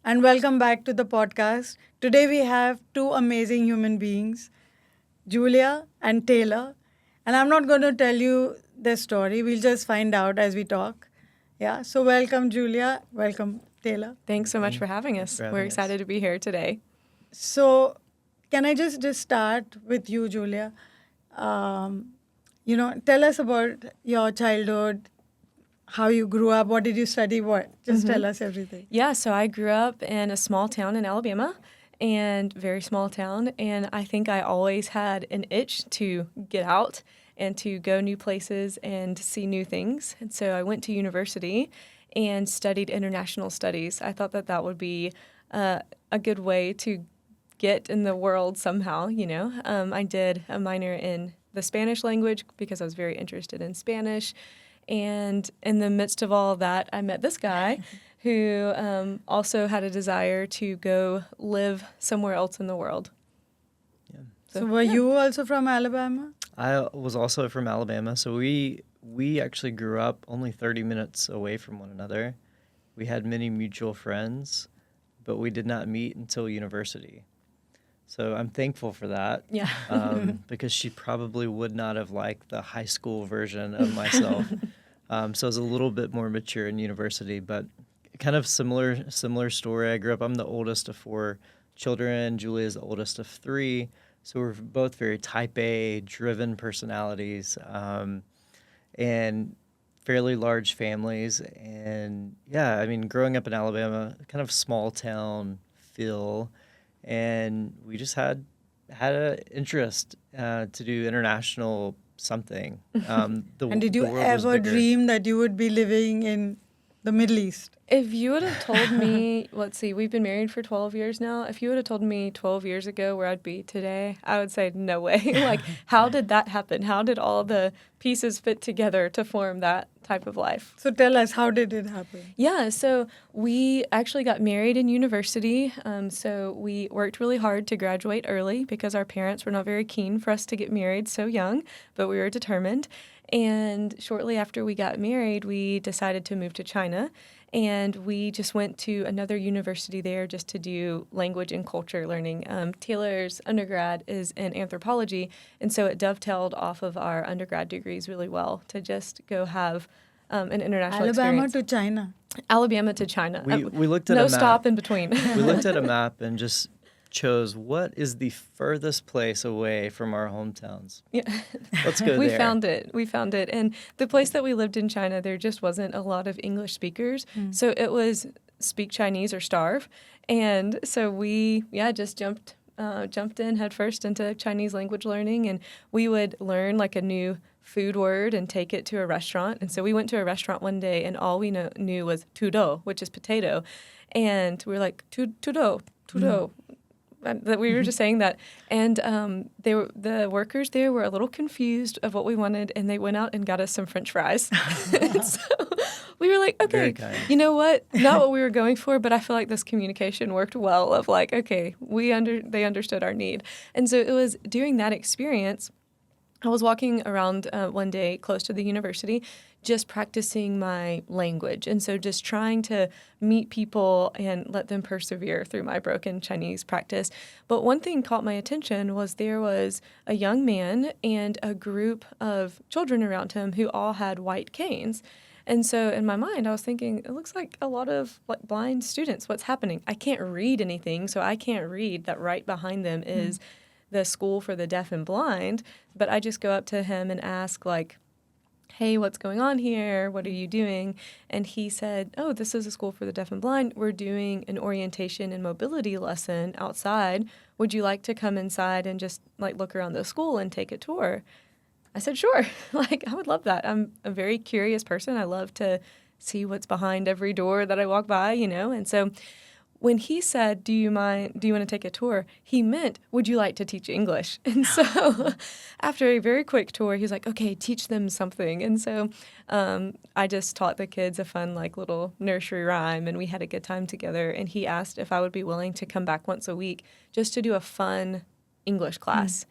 and welcome back to the podcast. Today we have two amazing human beings, Julia and Taylor. And I'm not going to tell you their story, we'll just find out as we talk. Yeah, so welcome, Julia. Welcome, Taylor. Thanks so much for having us. We're excited to be here today. So, can I just start with you, Julia? Tell us about your childhood, how you grew up, what did you study, what? Just tell us everything. Yeah, so I grew up in a small town in Alabama, and very small town, and I think I always had an itch to get out and to go new places and see new things. And so I went to university and studied international studies. I thought that would be a good way to get in the world somehow, I did a minor in the Spanish language because I was very interested in Spanish. And in the midst of all of that, I met this guy who also had a desire to go live somewhere else in the world. Yeah. So were you also from Alabama? I was also from Alabama. So we actually grew up only 30 minutes away from one another. We had many mutual friends, but we did not meet until university. So I'm thankful for that. Yeah. Because she probably would not have liked the high school version of myself. So I was a little bit more mature in university, but kind of similar story. I grew up, I'm the oldest of 4 children. Julie is the oldest of 3. So we're both very type A, driven personalities, and fairly large families. And yeah, I mean, growing up in Alabama, kind of small town feel, and we just had an interest to do international something. And did you ever dream that you would be living in the Middle East? If you would have told me, let's see, we've been married for 12 years now. If you would have told me 12 years ago where I'd be today, I would say no way. Like, how did that happen? How did all the pieces fit together to form that type of life? So tell us, how did it happen? Yeah, so we actually got married in university. So we worked really hard to graduate early because our parents were not very keen for us to get married so young, but we were determined. And shortly after we got married, we decided to move to China. And we just went to another university there just to do language and culture learning. Taylor's undergrad is in anthropology, and so it dovetailed off of our undergrad degrees really well to just go have an international experience. To China. Alabama to China. We looked at no a map. stop in between. We looked at a map and just chose what is the furthest place away from our hometowns. Yeah. Let's go there. We found it. And the place that we lived in China, there just wasn't a lot of English speakers. So it was speak Chinese or starve. And so we, just jumped in head first into Chinese language learning. And we would learn like a new food word and take it to a restaurant. And so we went to a restaurant one day and all we knew was tudo, which is potato. And we were like, tudo. That we were just saying that, and the workers there were a little confused of what we wanted, and they went out and got us some French fries. So we were like, okay, you know what? Not what we were going for, but I feel like this communication worked well. Of like, okay, they understood our need, and so it was during that experience. I was walking around one day close to the university just practicing my language. And so just trying to meet people and let them persevere through my broken Chinese practice. But one thing caught my attention was there was a young man and a group of children around him who all had white canes. And so in my mind, I was thinking, it looks like a lot of like blind students. What's happening? I can't read anything, so I can't read that right behind them is the school for the deaf and blind. But I just go up to him and ask, like, hey, what's going on here? What are you doing? And he said, oh, this is a school for the deaf and blind. We're doing an orientation and mobility lesson outside. Would you like to come inside and just like look around the school and take a tour? I said, sure. Like, I would love that. I'm a very curious person. I love to see what's behind every door that I walk by, And so when he said, do you want to take a tour? He meant, would you like to teach English? And so after a very quick tour, he was like, okay, teach them something. And so I just taught the kids a fun, like, little nursery rhyme, and we had a good time together. And he asked if I would be willing to come back once a week just to do a fun English class.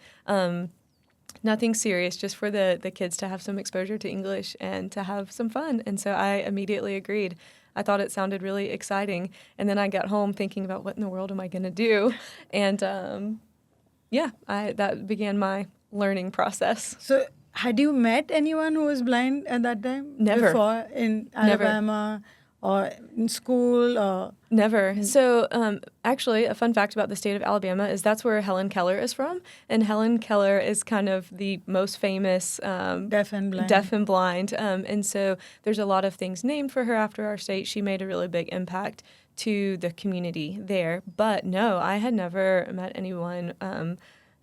Nothing serious, just for the kids to have some exposure to English and to have some fun. And so I immediately agreed. I thought it sounded really exciting. And then I got home thinking about what in the world am I going to do? And that began my learning process. So, had you met anyone who was blind at that time? Never. Before in Never. Alabama or in school or? Never. So, actually, a fun fact about the state of Alabama is that's where Helen Keller is from. And Helen Keller is kind of the most famous Deaf and blind. And so there's a lot of things named for her after our state. She made a really big impact to the community there. But no, I had never met anyone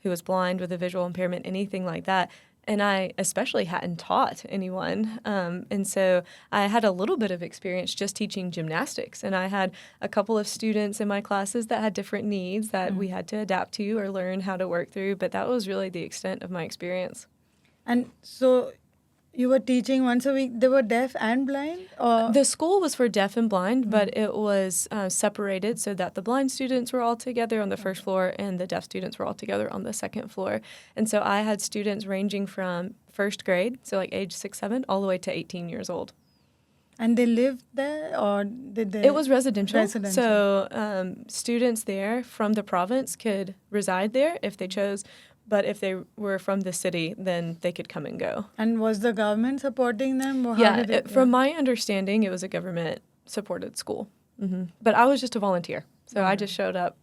who was blind with a visual impairment, anything like that. And I especially hadn't taught anyone. And so I had a little bit of experience just teaching gymnastics. And I had a couple of students in my classes that had different needs that we had to adapt to or learn how to work through. But that was really the extent of my experience. And so you were teaching once a week. They were deaf and blind? Or? The school was for deaf and blind, but it was separated so that the blind students were all together on the first floor and the deaf students were all together on the second floor. And so I had students ranging from first grade, so like age 6, 7, all the way to 18 years old. And they lived there or did they? It was residential. So students there from the province could reside there if they chose. But if they were from the city, then they could come and go. And was the government supporting them? Or how did it, from my understanding, it was a government-supported school. But I was just a volunteer. So I just showed up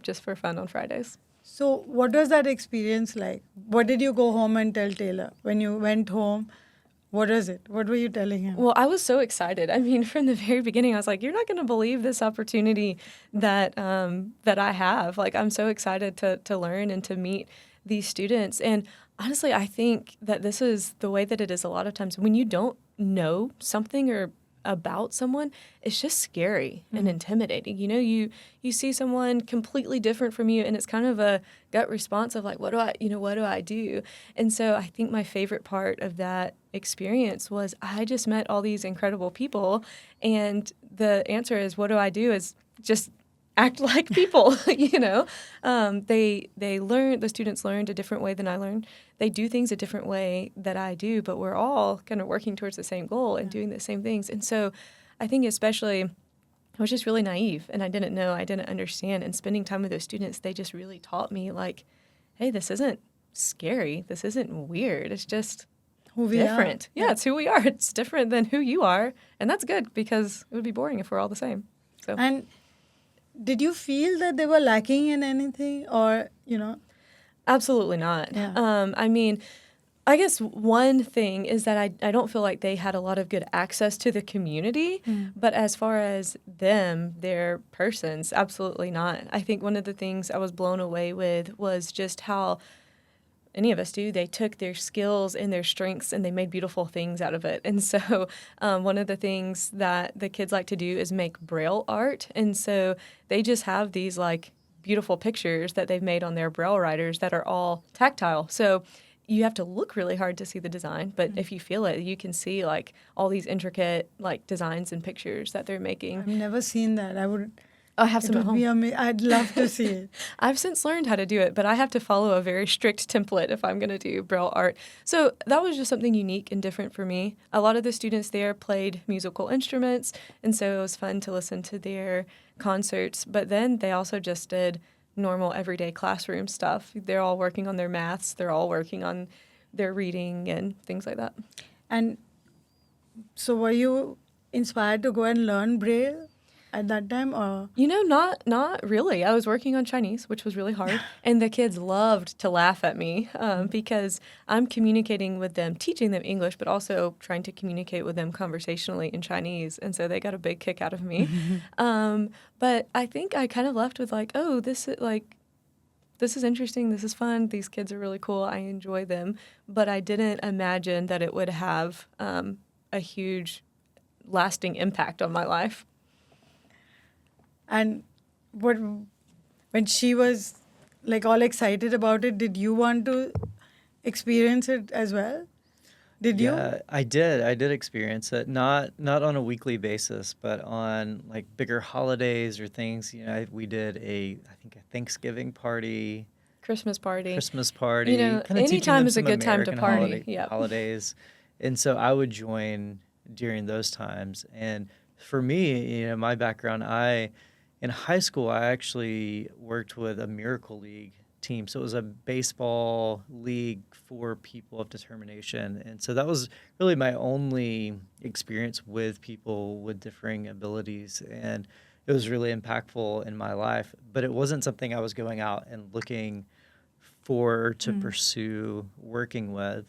just for fun on Fridays. So what was that experience like? What did you go home and tell Taylor? When you went home, what was it? What were you telling him? Well, I was so excited. I mean, from the very beginning, I was like, you're not going to believe this opportunity that that I have. Like, I'm so excited to learn and to meet these students. And honestly, I think that this is the way that it is a lot of times. When you don't know something or about someone, it's just scary and intimidating. You know, you see someone completely different from you and it's kind of a gut response of like, what do I do? And so I think my favorite part of that experience was I just met all these incredible people, and the answer is, what do I do? Is just act like people. The students learned a different way than I learned. They do things a different way that I do, but we're all kind of working towards the same goal and doing the same things. And so I think especially I was just really naive and I didn't know, I didn't understand. And spending time with those students, they just really taught me like, hey, this isn't scary. This isn't weird. It's just who we different. Are. Yeah, it's who we are. It's different than who you are. And that's good because it would be boring if we're all the same. So. And did you feel that they were lacking in anything or, Absolutely not. Yeah. I mean, I guess one thing is that I don't feel like they had a lot of good access to the community, but as far as them, their persons, absolutely not. I think one of the things I was blown away with was just how any of us do, they took their skills and their strengths and they made beautiful things out of it. And so one of the things that the kids like to do is make Braille art. And so they just have these like beautiful pictures that they've made on their Braille writers that are all tactile. So you have to look really hard to see the design, but if you feel it, you can see like all these intricate like designs and pictures that they're making. I've never seen that. I have some at home. I'd love to see it. I've since learned how to do it, but I have to follow a very strict template if I'm going to do Braille art. So that was just something unique and different for me. A lot of the students there played musical instruments, and so it was fun to listen to their concerts. But then they also just did normal everyday classroom stuff. They're all working on their maths. They're all working on their reading and things like that. And so were you inspired to go and learn Braille at that time, or? Not really. I was working on Chinese, which was really hard, and the kids loved to laugh at me because I'm communicating with them, teaching them English, but also trying to communicate with them conversationally in Chinese, and so they got a big kick out of me. But I think I kind of left with like, oh, this is interesting, this is fun, these kids are really cool, I enjoy them, but I didn't imagine that it would have a huge, lasting impact on my life. And when she was like all excited about it, did you want to experience it as well? Did you? Yeah, I did. I did experience it. Not on a weekly basis, but on like bigger holidays or things. We did I think a Thanksgiving party, Christmas party. Kinda teaching anytime them is a some good time to American party. holidays. And so I would join during those times. And For me, my background, in high school, I actually worked with a Miracle League team. So it was a baseball league for people of determination. And so that was really my only experience with people with differing abilities. And it was really impactful in my life. But it wasn't something I was going out and looking for to pursue working with.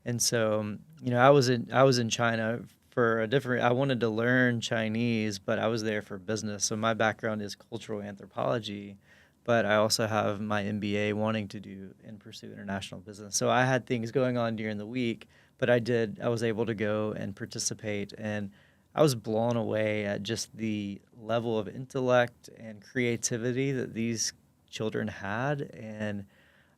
And so, I was in China for I wanted to learn Chinese, but I was there for business. So my background is cultural anthropology, but I also have my MBA wanting to do and pursue international business. So I had things going on during the week, but I was able to go and participate, and I was blown away at just the level of intellect and creativity that these children had. And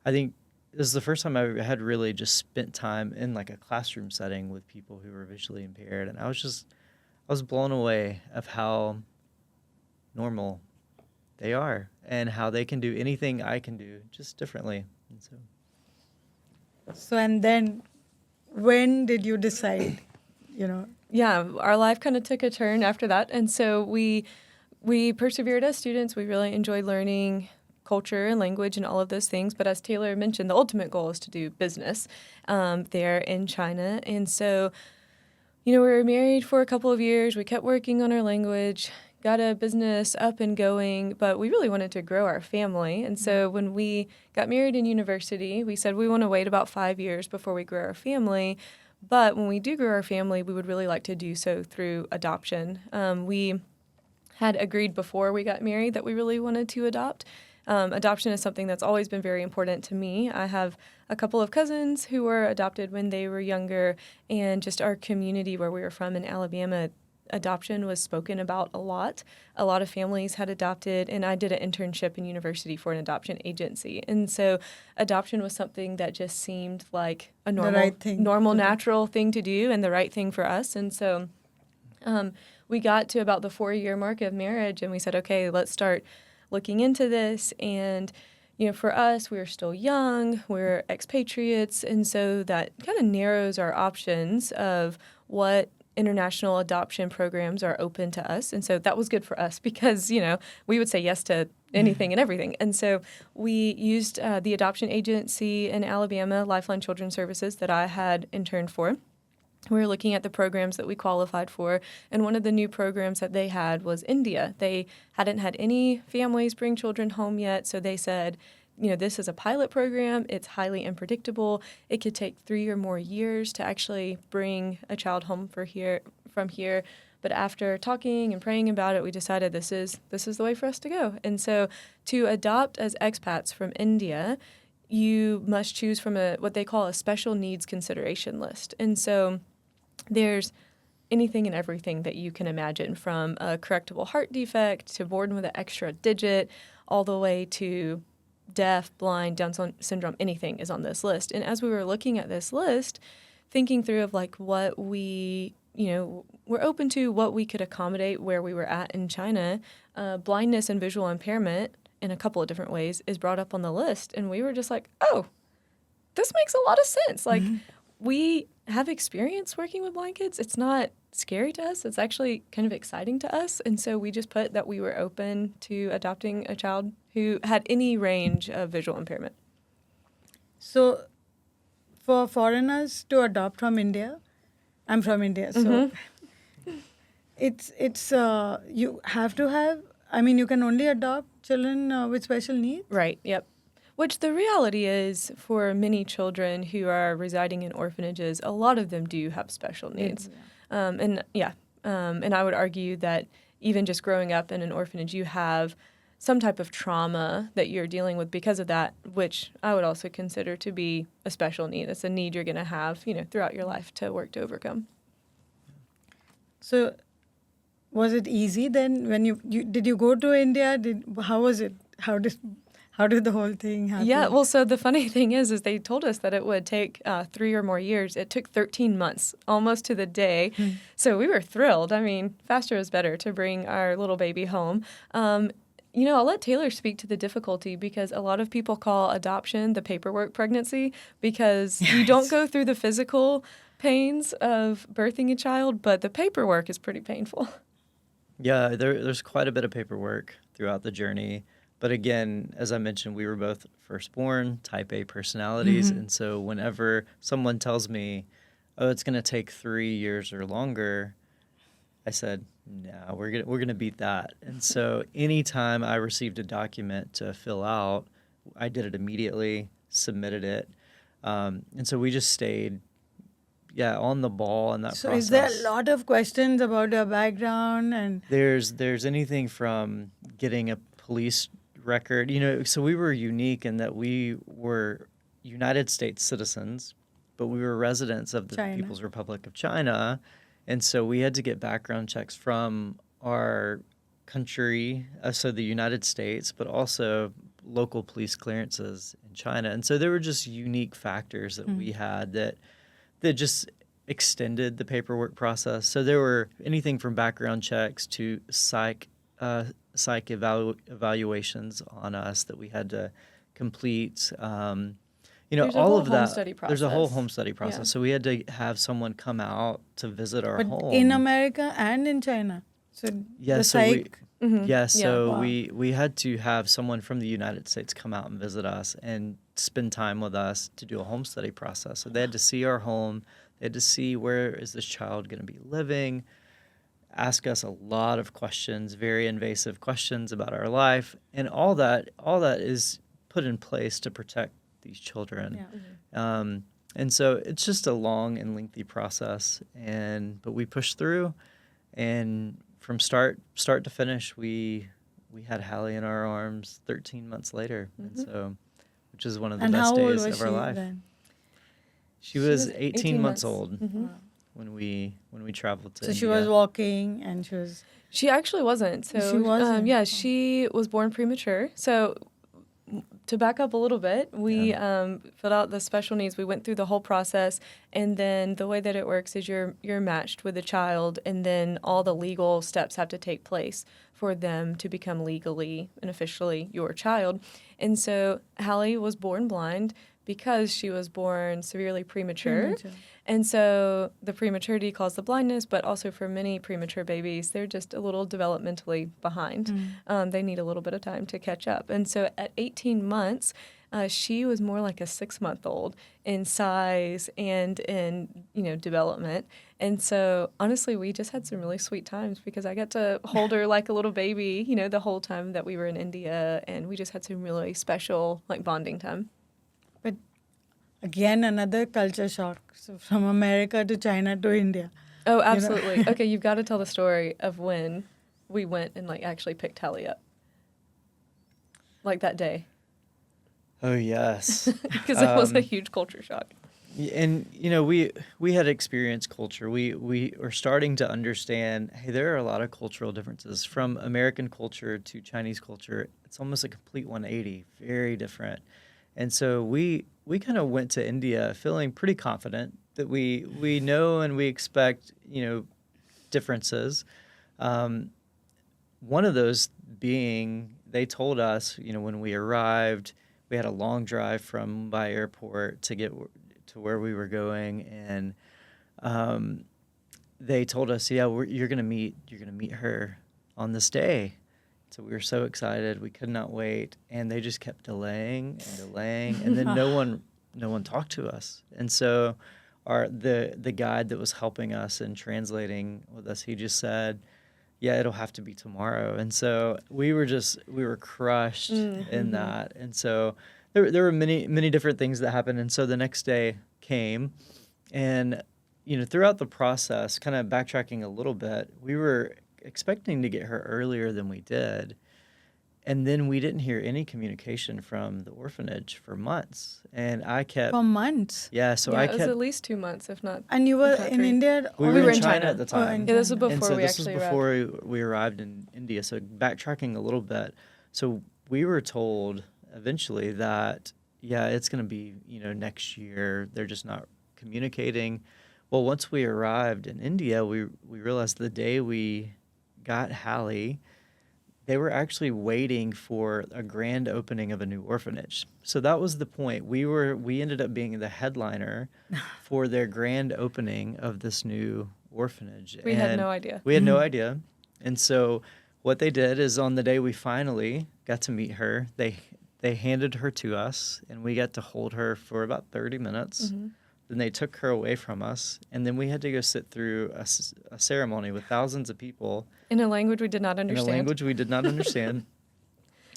I think this is the first time I had really just spent time in like a classroom setting with people who were visually impaired. And I was blown away of how normal they are and how they can do anything I can do just differently. And So, and then when did you decide, Yeah, our life kind of took a turn after that. And so we persevered as students. We really enjoyed learning culture and language and all of those things. But as Taylor mentioned, the ultimate goal is to do business there in China. And so, we were married for a couple of years. We kept working on our language, got a business up and going, but we really wanted to grow our family. And so when we got married in university, we said we want to wait about 5 years before we grow our family. But when we do grow our family, we would really like to do so through adoption. We had agreed before we got married that we really wanted to adopt. Adoption is something that's always been very important to me. I have a couple of cousins who were adopted when they were younger, and just our community where we were from in Alabama, adoption was spoken about a lot. A lot of families had adopted, and I did an internship in university for an adoption agency. And so adoption was something that just seemed like a normal, natural thing to do and the right thing for us. And so we got to about the 4-year mark of marriage, and we said, okay, let's start looking into this. And for us, we were still young, we're expatriates, and so that kind of narrows our options of what international adoption programs are open to us. And so that was good for us because, we would say yes to anything and everything. And so we used the adoption agency in Alabama, Lifeline Children's Services, that I had interned for. We were looking at the programs that we qualified for, and one of the new programs that they had was India. They hadn't had any families bring children home yet, so they said, this is a pilot program. It's highly unpredictable. It could take 3 or more years to actually bring a child home from here. But after talking and praying about it, we decided this is the way for us to go. And so to adopt as expats from India, you must choose from what they call a special needs consideration list. And so there's anything and everything that you can imagine, from a correctable heart defect to born with an extra digit, all the way to deaf, blind, Down syndrome, anything is on this list. And as we were looking at this list, thinking through of like what we, were open to, what we could accommodate where we were at in China, blindness and visual impairment in a couple of different ways is brought up on the list. And we were just like, oh, this makes a lot of sense. Like, we have experience working with blind kids. It's not scary to us. It's actually kind of exciting to us. And so we just put that we were open to adopting a child who had any range of visual impairment. So for foreigners to adopt from India, I'm from India, so it's you have to have, you can only adopt children with special needs? Right, yep. Which the reality is, for many children who are residing in orphanages, a lot of them do have special needs. And I would argue that even just growing up in an orphanage, you have some type of trauma that you're dealing with because of that, which I would also consider to be a special need. It's a need you're going to have, throughout your life to work to overcome. So was it easy then when you did you go to India? How was it? How did the whole thing happen? Yeah, well, so the funny thing is they told us that it would take 3 or more years. It took 13 months, almost to the day. So we were thrilled. Faster is better to bring our little baby home. I'll let Taylor speak to the difficulty, because a lot of people call adoption the paperwork pregnancy, because you don't go through the physical pains of birthing a child, but the paperwork is pretty painful. Yeah, there's quite a bit of paperwork throughout the journey. But again, as I mentioned, we were both firstborn, type A personalities. Mm-hmm. And so whenever someone tells me, oh, it's going to take 3 years or longer, I said, no, we're gonna beat that. And so anytime I received a document to fill out, I did it immediately, submitted it. And so we just stayed, yeah, on the ball in that So is there a process. lot of questions about your background and There's anything from getting a police record, so we were unique in that we were United States citizens, but we were residents of the China? People's Republic of China. And so we had to get background checks from our country, so the United States, but also local police clearances in China. And so there were just unique factors that we had that just extended the paperwork process. So there were anything from background checks to evaluations on us that we had to complete. There's a All whole of home that. study There's a whole process. home study process. Yeah. So we had to have someone come out to visit our but home. in America and in China? So Yeah, the so we psych. Mhm. yeah, so Wow. we had to have someone from the United States come out and visit us and spend time with us to do a home study process. So they had to see our home. They had to see where is this child going to be living, ask us a lot of questions, very invasive questions about our life, and all that is put in place to protect these children. Yeah. And so it's just a long and lengthy process, but we pushed through, and from start to finish, we had Hallie in our arms 13 months later, and so which is one of the And best how old days was of our she life. then? She was 18 months months. old Mhm. Wow. when we traveled to So India. she was walking and she was. She actually wasn't. So She wasn't? yeah, Oh. she was born premature. So to back up a little bit, we filled out the special needs. We went through the whole process, and then the way that it works is you're matched with a child, and then all the legal steps have to take place for them to become legally and officially your child. And so Hallie was born blind because she was born severely premature. And so the prematurity caused the blindness, but also for many premature babies, they're just a little developmentally behind. They need a little bit of time to catch up. And so at 18 months, she was more like a 6-month-old in size and in development. And so honestly, we just had some really sweet times because I got to hold her like a little baby, the whole time that we were in India, and we just had some really special bonding time. But again, another culture shock. So from America to China to India. Oh, absolutely. Okay, you've got to tell the story of when we went and actually picked Hallie up. That day. Oh yes, Because it was a huge culture shock. and we had experienced culture. We were starting to understand. Hey, there are a lot of cultural differences from American culture to Chinese culture. It's almost a complete 180, very different. And so we kind of went to India feeling pretty confident that we know and we expect differences. One of those being they told us when we arrived, we had a long drive from Mumbai airport to get to where we were going, and they told us, yeah, you're gonna meet her on this day. So we were so excited, we could not wait, and they just kept delaying and delaying, and then no one talked to us. And so the guide that was helping us and translating with us, he just said, yeah, it'll have to be tomorrow. And so we were crushed in that. And so there were many different things that happened. And so the next day came, and throughout the process, kind of backtracking a little bit, we were expecting to get her earlier than we did. And then we didn't hear any communication from the orphanage for months. And I kept... For months? Yeah, so yeah, I it was kept... at least 2 months, if not. And you were if not in 3. India? We or were were in in China China. at the Oh, time. in Yeah, this was China. And before so we this was actually before arrived. we arrived in India. So backtracking a little bit. So we were told eventually that, yeah, it's going to be, next year. They're just not communicating. Well, once we arrived in India, we realized the day we got Hallie, they were actually waiting for a grand opening of a new orphanage. So that was the point. We ended up being the headliner for their grand opening of this new orphanage. We had no idea. We had no idea. And so what they did is on the day we finally got to meet her, they handed her to us, and we got to hold her for about 30 minutes. Mm-hmm. Then they took her away from us, and then we had to go sit through a ceremony with thousands of people In a language we did not in understand. a language we did not understand.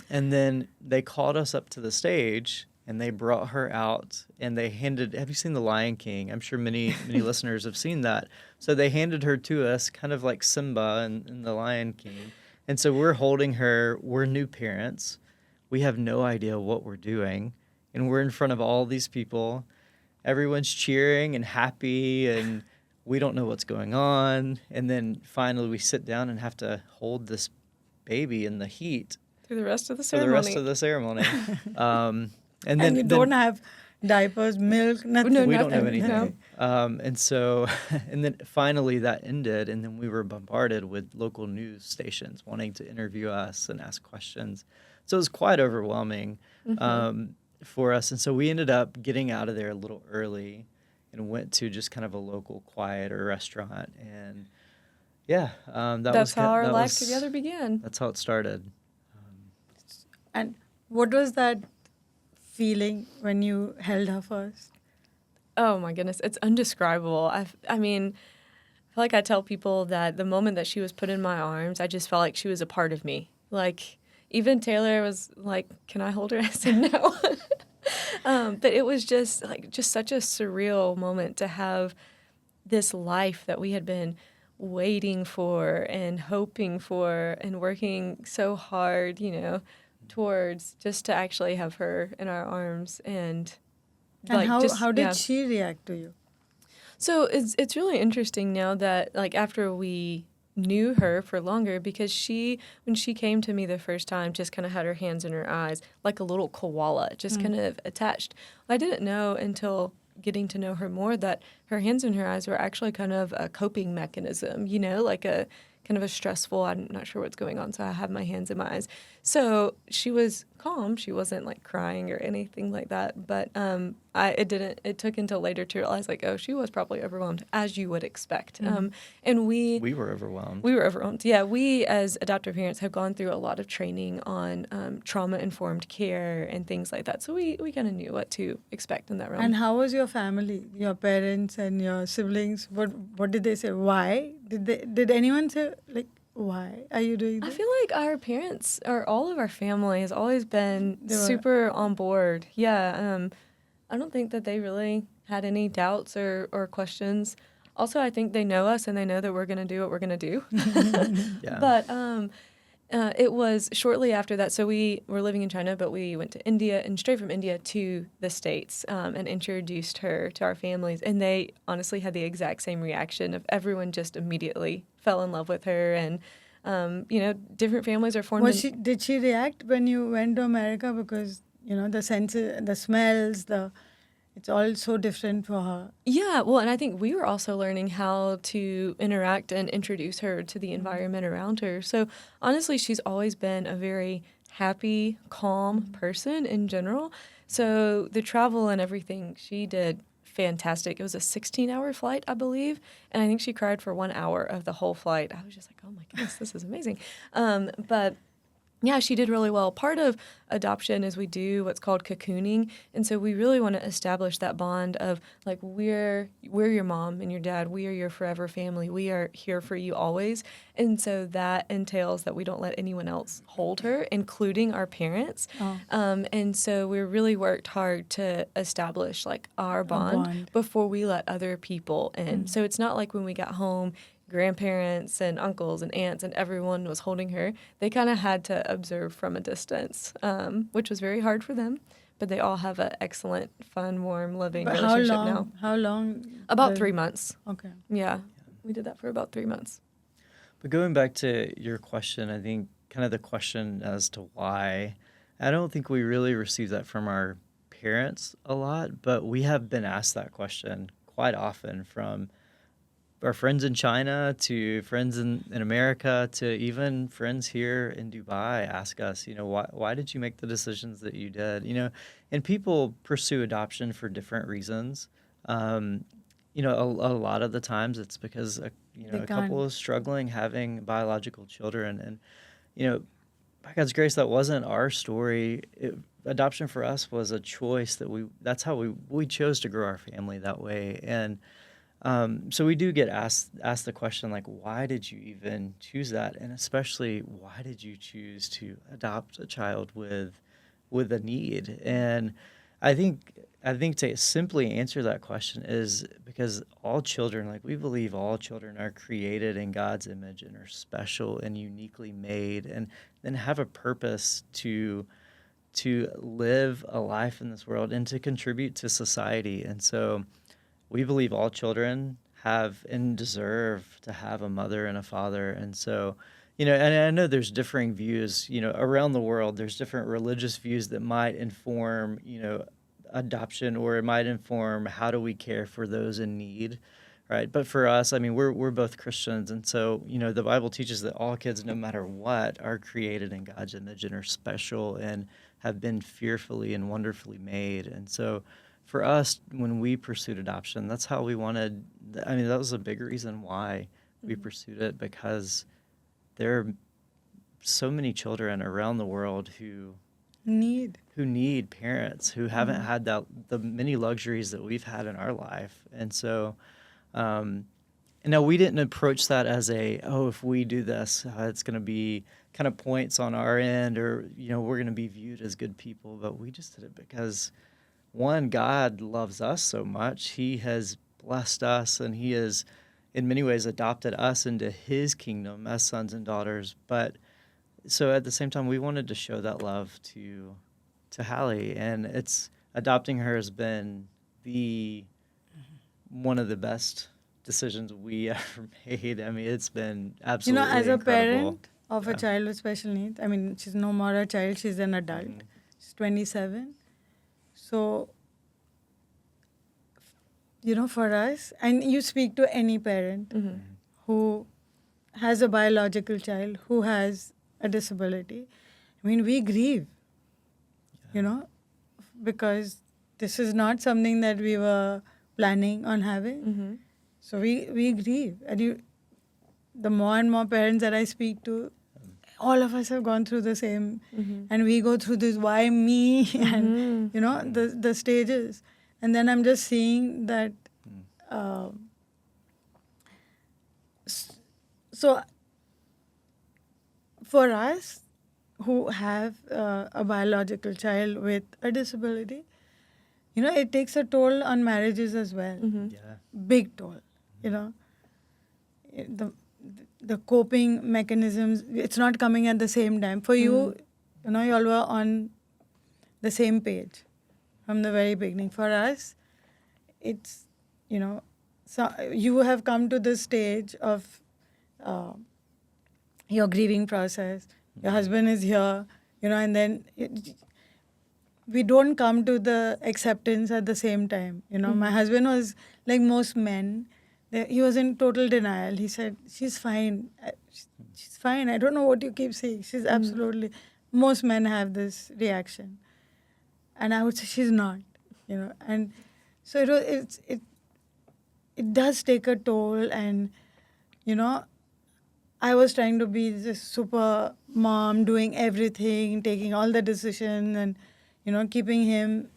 And then they called us up to the stage, and they brought her out, and they handed. Have you seen The Lion King? I'm sure many listeners have seen that. So they handed her to us, kind of like Simba in The Lion King. And so we're holding her. We're new parents. We have no idea what we're doing, and we're in front of all these people. Everyone's cheering and happy, and we don't know what's going on. And then finally we sit down and have to hold this baby in the heat Through the rest of the for ceremony. the rest of the ceremony. And And you then don't have diapers, milk, nothing. No, we don't have nothing, anything. no. And so, and then finally that ended, and then we were bombarded with local news stations wanting to interview us and ask questions. So it was quite overwhelming for us. And so we ended up getting out of there a little early and went to just kind of a local quieter restaurant. And yeah, That's how our life together began. That's how it started. And what was that feeling when you held her first? Oh my goodness, it's indescribable. I mean, I feel like I tell people that the moment that she was put in my arms, I just felt like she was a part of me. Like, even Taylor was like, "Can I hold her?" I said no. But it was just such a surreal moment to have this life that we had been waiting for and hoping for and working so hard, towards, just to actually have her in our arms. And how did yeah. she react to you? So it's really interesting now that, like, after we knew her for longer, because when she came to me the first time, just kind of had her hands in her eyes like a little koala, just kind of attached. I didn't know until getting to know her more that her hands in her eyes were actually kind of a coping mechanism, like a kind of a stressful, I'm not sure what's going on, so I have my hands in my eyes. So she was calm. She wasn't like crying or anything like that. But it took until later to realize, like, oh, she was probably overwhelmed, as you would expect. And we were overwhelmed. We were overwhelmed. Yeah, we as adoptive parents have gone through a lot of training on trauma-informed care and things like that. So we kind of knew what to expect in that realm. And how was your family, your parents and your siblings? What did they say? Why? Did anyone say, like, why are you doing I this? feel like our parents, or all of our family, has always been They were- super on board. Yeah, I don't think that they really had any doubts or questions. Also, I think they know us and they know that we're going to do what we're going to do. Yeah. But it was shortly after that. So we were living in China, but we went to India, and straight from India to the States, and introduced her to our families. And they honestly had the exact same reaction of everyone just immediately fell in love with her. And, different families are formed. Did she react when you went to America? Because, the senses, the smells, it's all so different for her. Yeah, well, and I think we were also learning how to interact and introduce her to the environment around her. So honestly, she's always been a very happy, calm person in general. So the travel and everything, she did fantastic. It was a 16-hour flight, I believe, and I think she cried for 1 hour of the whole flight. I was just like, oh my goodness, this is amazing. But yeah, she did really well. Part of adoption is we do what's called cocooning, and so we really want to establish that bond of, like, we're your mom and your dad. We are your forever family. We are here for you always. And so that entails that we don't let anyone else hold her, including our parents. Oh. And so we really worked hard to establish, like, our bond before we let other people in. So it's not like when we got home, grandparents and uncles and aunts and everyone was holding her. They kind of had to observe from a distance, which was very hard for them. But they all have an excellent, fun, warm, loving relationship now. How long? About 3 months. Okay. Yeah, we did that for about 3 months. But going back to your question, I think kind of the question as to why, I don't think we really received that from our parents a lot, but we have been asked that question quite often from our friends in China to friends in America to even friends here in Dubai ask us, why did you make the decisions that you did? And people pursue adoption for different reasons. a lot of the times it's because They a couple can't. is struggling having biological children, and you know, by God's grace, that wasn't our story. Adoption for us was a choice that's how we chose to grow our family that way. And so we do get asked the question, like, why did you even choose that? And especially, why did you choose to adopt a child with a need? And I think to simply answer that question is because all children, like, we believe all children are created in God's image and are special and uniquely made, and then have a purpose to live a life in this world and to contribute to society. And so we believe all children have and deserve to have a mother and a father. And so, and I know there's differing views, around the world. There's different religious views that might inform, adoption, or it might inform how do we care for those in need, right? But for us, I mean, we're both Christians, and so, the Bible teaches that all kids, no matter what, are created in God's image and are special and have been fearfully and wonderfully made. And so for us, when we pursued adoption, that's how we wanted. I mean, that was a big reason why we pursued it, because there are so many children around the world who need parents who haven't had the many luxuries that we've had in our life. And so, no, we didn't approach that as if we do this, it's going to be kind of points on our end, or, we're going to be viewed as good people. But we just did it because, one, God loves us so much. He has blessed us, and he has, in many ways, adopted us into his kingdom as sons and daughters. But so at the same time, we wanted to show that love to Hallie, and adopting her has been one of the best decisions we ever made. I mean, it's been absolutely As a incredible. parent of a child with special needs, I mean, she's no more a child, she's an adult. She's 27. So, for us, and you speak to any parent who has a biological child who has a disability, I mean, we grieve, because this is not something that we were planning on having. So we grieve. And the more and more parents that I speak to, all of us have gone through the same, and we go through this why me and the stages, and then I'm just seeing that. So for us who have a biological child with a disability, it takes a toll on marriages as well. Yeah. Big toll. The coping mechanisms, it's not coming at the same time. For you, you all were on the same page from the very beginning. For us, it's, so you have come to this stage of your grieving process. Your husband is here, and then we don't come to the acceptance at the same time. My husband was like most men. He was in total denial. He said, she's fine. She's fine. I don't know what you keep saying. She's absolutely... Most men have this reaction. And I would say she's not, And so it does take a toll. And, I was trying to be this super mom, doing everything, taking all the decisions and, keeping him.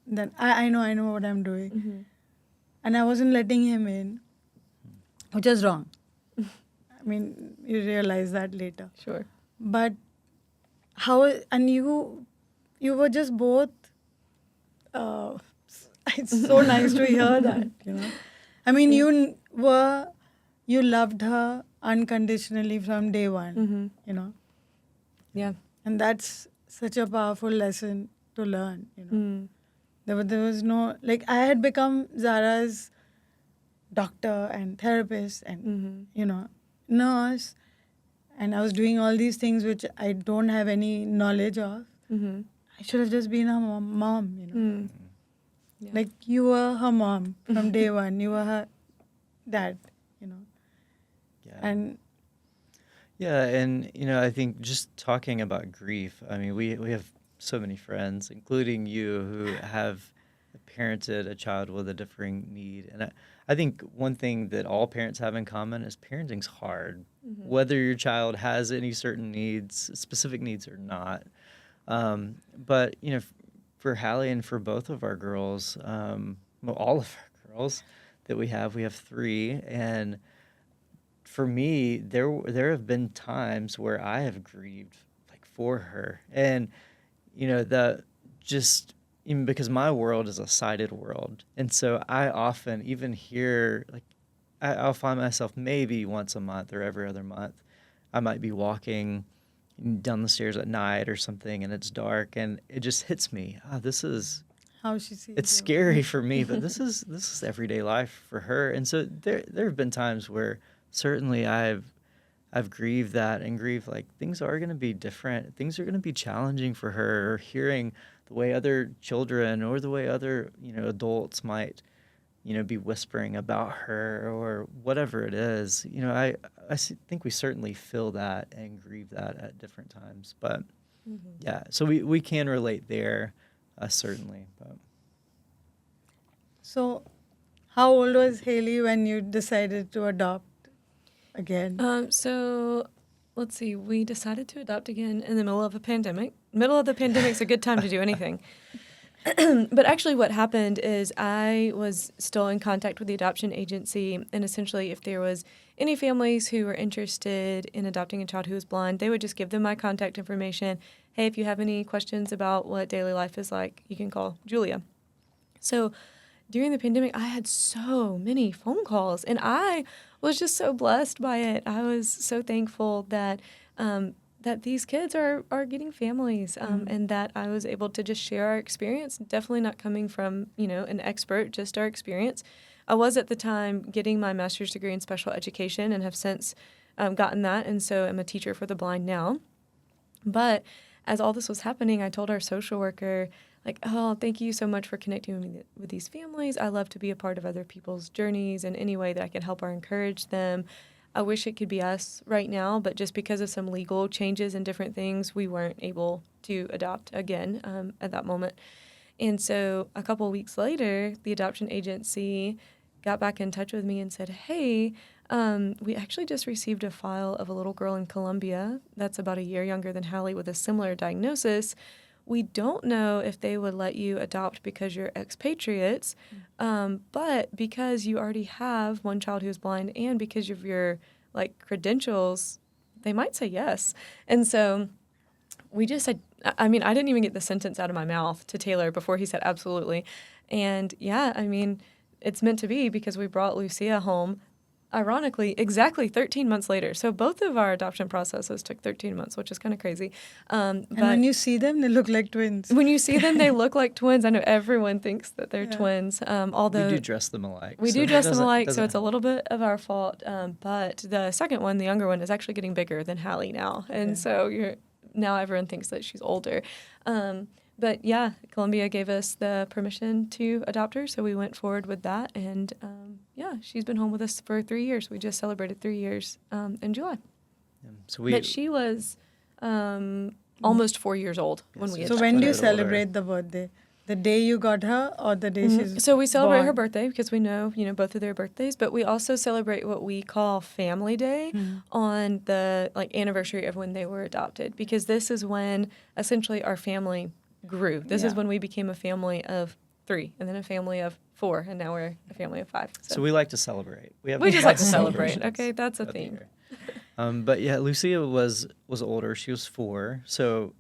Then I know what I'm doing. And I wasn't letting him in. Which is wrong. I mean, you realize that later. Sure. But and you were just both, it's so nice to hear that, I mean, you loved her unconditionally from day one, Yeah. And that's such a powerful lesson to learn, There was no, like, I had become Zara's doctor and therapist and, nurse. And I was doing all these things which I don't have any knowledge of. I should have just been her mom, Yeah. Like, you were her mom from day one. You were her dad, Yeah. And I think just talking about grief, I mean, we have so many friends, including you, who have parented a child with a differing need. And I think one thing that all parents have in common is parenting's hard, whether your child has any certain needs, specific needs or not. But, for Hallie and for both of our girls, well, all of our girls that we have 3. And for me, there have been times where I have grieved like for her. And, the just even because my world is a sighted world. And so I often even hear, like, I'll find myself maybe once a month or every other month, I might be walking down the stairs at night or something and it's dark and it just hits me. This is How she sees it's you. scary for me, but this is everyday life for her. And so there have been times where certainly I've grieved that and grieved like things are going to be different. Things are going to be challenging for her, or hearing the way other children or the way other, adults might, be whispering about her or whatever it is. Think we certainly feel that and grieve that at different times. But yeah, so we can relate there, certainly. But So, how old was Haley when you decided to adopt again? So let's see. We decided to adopt again in the middle of a pandemic. Middle of the pandemic's a good time to do anything. But actually what happened is I was still in contact with the adoption agency, and essentially if there was any families who were interested in adopting a child who was blind, they would just give them my contact information. Hey, if you have any questions about what daily life is like, you can call Julia. So during the pandemic, I had so many phone calls, and I was just so blessed by it. I was so thankful that that these kids are getting families, and that I was able to just share our experience, definitely not coming from, an expert, just our experience. I was at the time getting my master's degree in special education and have since gotten that, and so I'm a teacher for the blind now. But as all this was happening, I told our social worker, like, oh, thank you so much for connecting me with these families. I love to be a part of other people's journeys in any way that I can help or encourage them. I wish it could be us right now, but just because of some legal changes and different things, we weren't able to adopt again at that moment. And so a couple of weeks later, the adoption agency got back in touch with me and said, hey, we actually just received a file of a little girl in Colombia that's about a year younger than Hallie with a similar diagnosis. We don't know if they would let you adopt because you're expatriates, but because you already have one child who's blind and because of your credentials, they might say yes. And so we just said, I didn't even get the sentence out of my mouth to Taylor before he said absolutely. And yeah, it's meant to be because we brought Lucia home, ironically, exactly 13 months later. So both of our adoption processes took 13 months, which is kind of crazy. And when you see them, they look like twins. When you see them, they look like twins. I know everyone thinks that they're twins. Although we do dress them alike. We do dress them alike, so it's a little bit of our fault. But the second one, the younger one, is actually getting bigger than Hallie now. And so now everyone thinks that she's older. But yeah, Colombia gave us the permission to adopt her, so we went forward with that. And she's been home with us for 3 years. We just celebrated 3 years in July. But she was almost 4 years old when we adopted her. So when do you celebrate the birthday? The day you got her or the day she's So we celebrate born? her birthday because we know, both of their birthdays, but we also celebrate what we call Family Day on the anniversary of when they were adopted, because this is when essentially our family grew. This is when we became a family of 3 and then a family of 4, and now we're a family of 5. So we like to celebrate. We just like to celebrate. Okay, that's a theme. But yeah, Lucia was older. She was 4. So,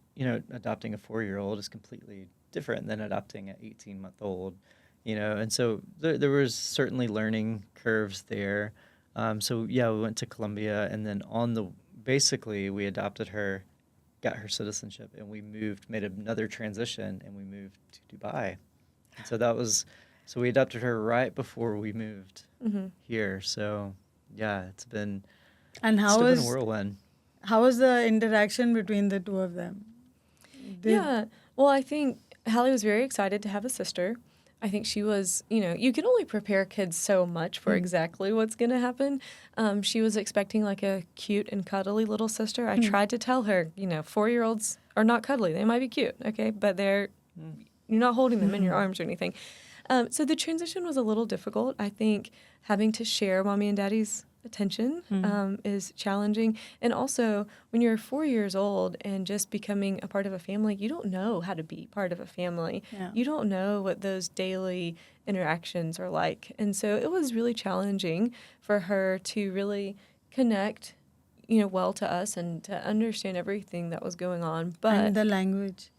adopting a 4-year-old is completely different than adopting an 18-month-old, and so there was certainly learning curves there. So yeah, we went to Colombia, and then basically we adopted her, got her citizenship, and we made another transition, and we moved to Dubai. And so we adopted her right before we moved here. So yeah, it's been been a whirlwind. How was the interaction between the two of them? Well, I think Hallie was very excited to have a sister. I think she was, you can only prepare kids so much for exactly what's going to happen. She was expecting a cute and cuddly little sister. I tried to tell her, 4-year-olds are not cuddly. They might be cute, okay, but you're not holding them in your arms or anything. So the transition was a little difficult. I think having to share mommy and daddy's attention is challenging. And also, when you're 4 years old and just becoming a part of a family, you don't know how to be part of a family. Yeah. You don't know what those daily interactions are like. And so it was really challenging for her to really connect, well to us and to understand everything that was going on. But And the language.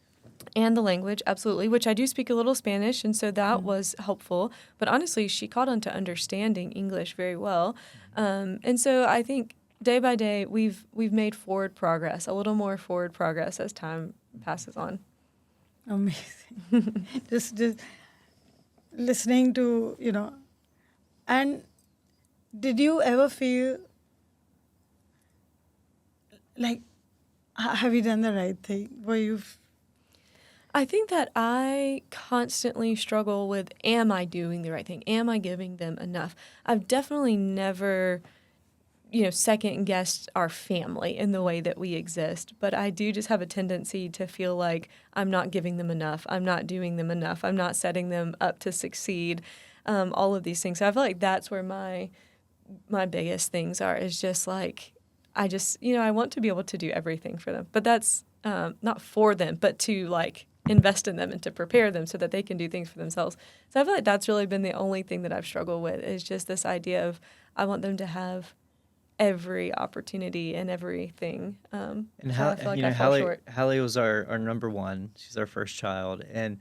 and the language, absolutely, which I do speak a little Spanish, and so that was helpful. But honestly, she caught on to understanding English very well. And so I think day by day, we've made forward progress, a little more forward progress as time passes on. Amazing. just listening to, and did you ever feel like, have you done the right thing? Were you, I think that I constantly struggle with, am I doing the right thing? Am I giving them enough? I've definitely never, second guessed our family in the way that we exist. But I do just have a tendency to feel like I'm not giving them enough. I'm not doing them enough. I'm not setting them up to succeed. All of these things. So I feel like that's where my biggest things are, is just like, I want to be able to do everything for them. But that's not for them, but to like invest in them and to prepare them so that they can do things for themselves. So I feel like that's really been the only thing that I've struggled with, is just this idea of I want them to have every opportunity and everything. And so I feel like I fall short. Hallie was our number one. She's our first child. And,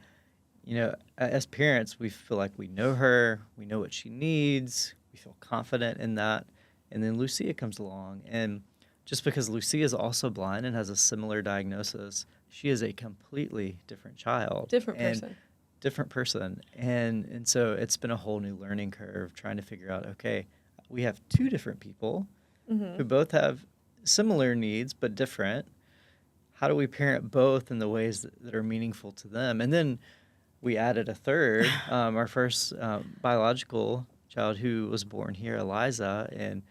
as parents, we feel like we know her, we know what she needs, we feel confident in that. And then Lucia comes along. And just because Lucia is also blind and has a similar diagnosis, she is a completely different child. Different person. And so it's been a whole new learning curve trying to figure out, okay, we have two different people who both have similar needs but different. How do we parent both in the ways that are meaningful to them? And then we added a third, our first biological child, who was born here, Eliza, and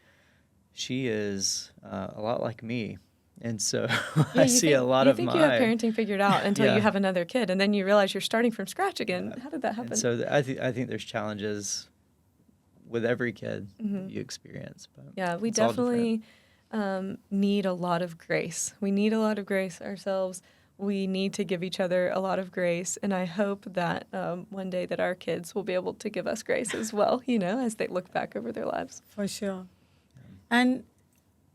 she is a lot like me. And so I see a lot of my... You think you have parenting figured out until you have another kid, and then you realize you're starting from scratch again. How did that happen? And so I think there's challenges with every kid you experience. But yeah, we definitely need a lot of grace. We need a lot of grace ourselves. We need to give each other a lot of grace, and I hope that one day that our kids will be able to give us grace as well, as they look back over their lives. for sure. And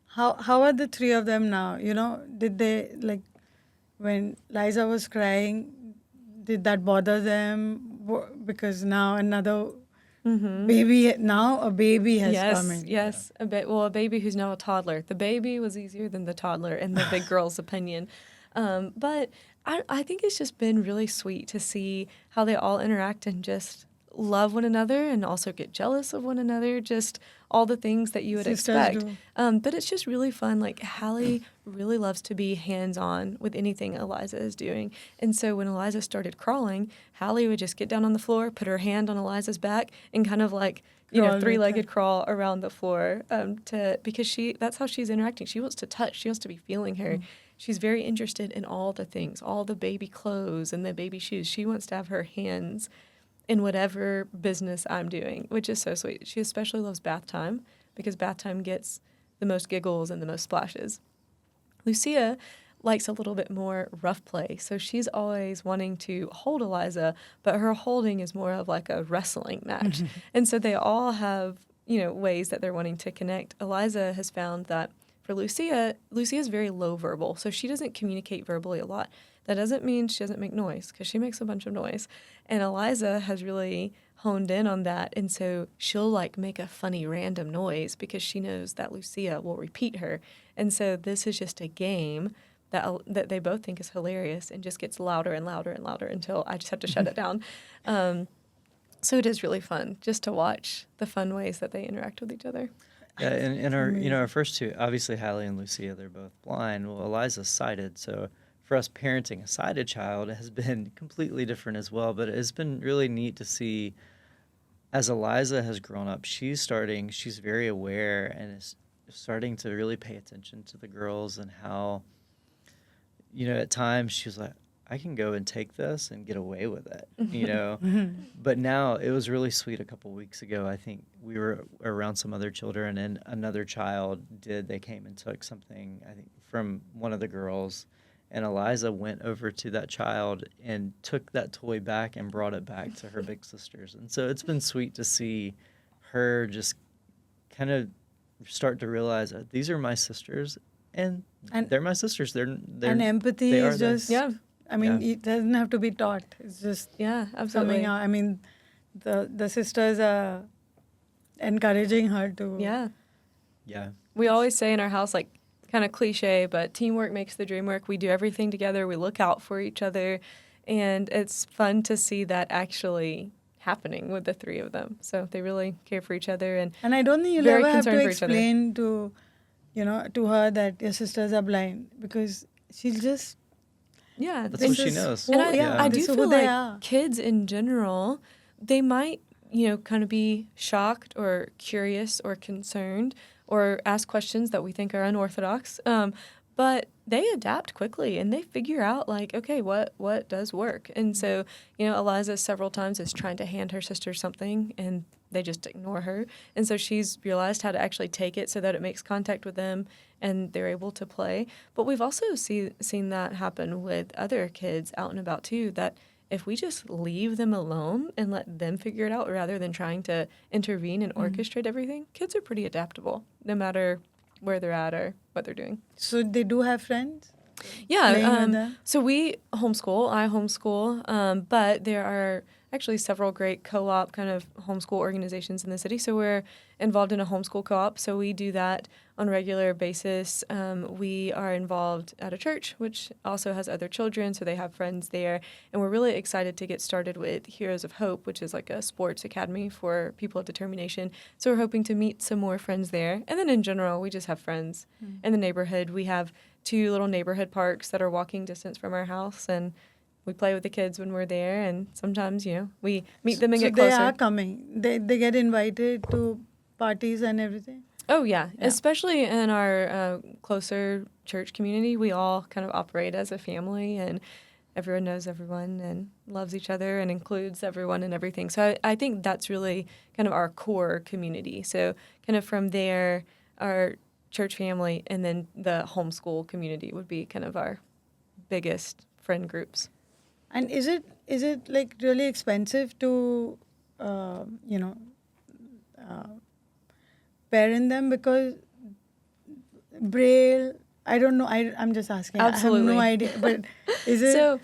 how are the three of them now? Did they, like, when Liza was crying, did that bother them? Because now another baby, now a baby has come in. Yes, a baby who's now a toddler. The baby was easier than the toddler, in the big girl's opinion. But I think it's just been really sweet to see how they all interact and just love one another and also get jealous of one another, just all the things that you would expect. But it's just really fun. Like, Hallie really loves to be hands-on with anything Eliza is doing. And so when Eliza started crawling, Hallie would just get down on the floor, put her hand on Eliza's back, and kind of like, three-legged crawl around the floor because that's how she's interacting. She wants to touch. She wants to be feeling her. She's very interested in all the things, all the baby clothes and the baby shoes. She wants to have her hands in whatever business I'm doing, which is so sweet. She especially loves bath time because bath time gets the most giggles and the most splashes. Lucia likes a little bit more rough play, so she's always wanting to hold Eliza, but her holding is more of like a wrestling match. And so they all have, ways that they're wanting to connect. Eliza has found that for Lucia is very low verbal, so she doesn't communicate verbally a lot. That doesn't mean she doesn't make noise, because she makes a bunch of noise. And Eliza has really honed in on that, and so she'll like make a funny random noise because she knows that Lucia will repeat her. And so this is just a game that they both think is hilarious and just gets louder and louder and louder until I just have to shut it down. So it is really fun just to watch the fun ways that they interact with each other. Yeah, and our first two, obviously Hallie and Lucia, they're both blind. Well, Eliza's sighted, so for us, parenting a sighted child has been completely different as well. But it's been really neat to see as Eliza has grown up, she's very aware and is starting to really pay attention to the girls and how, at times she was like, I can go and take this and get away with it, you know? But now it was really sweet a couple weeks ago. I think we were around some other children and another child they came and took something, I think, from one of the girls. And Eliza went over to that child and took that toy back and brought it back to her big sisters. And so it's been sweet to see her just kind of start to realize that these are my sisters and they're my sisters. They're and empathy they are is there. just, Yeah. I mean, Yeah. it doesn't have to be taught. It's just Yeah, absolutely. coming out. I mean, the sisters are encouraging her to. Yeah. Yeah. We always say in our house, like, kind of cliche, but teamwork makes the dream work. We do everything together. We look out for each other. And it's fun to see that actually happening with the three of them. So they really care for each other. And I don't think you'll very ever have to concerned for each other. explain to her that your sisters are blind, because she'll just. yeah, That's this what she is knows. who- And I, Yeah. I this do is feel who they like are. kids in general, they might, kind of be shocked or curious or concerned or ask questions that we think are unorthodox. But they adapt quickly and they figure out, like, okay, what does work? And so, Eliza several times is trying to hand her sister something and they just ignore her. And so she's realized how to actually take it so that it makes contact with them and they're able to play. But we've also seen that happen with other kids out and about too, that if we just leave them alone and let them figure it out rather than trying to intervene and orchestrate everything, kids are pretty adaptable no matter where they're at or what they're doing. So they do have friends? Playing Yeah, with them? so I homeschool, but there are actually several great co-op kind of homeschool organizations in the city. So we're involved in a homeschool co-op, so we do that on a regular basis. We are involved at a church, which also has other children, so they have friends there. And we're really excited to get started with Heroes of Hope, which is like a sports academy for people of determination. So we're hoping to meet some more friends there. And then in general, we just have friends in the neighborhood. We have 2 little neighborhood parks that are walking distance from our house, and we play with the kids when we're there, and sometimes, we meet them and So get they closer. are coming. They get invited to parties and everything. Oh, yeah. Yeah. Especially in our closer church community, we all kind of operate as a family, and everyone knows everyone and loves each other and includes everyone and everything. So I think that's really kind of our core community. So kind of from there, our church family and then the homeschool community would be kind of our biggest friend groups. And is it like really expensive to, parent them, because Braille? I don't know. I'm just asking. Absolutely. I have no idea. But is it? So,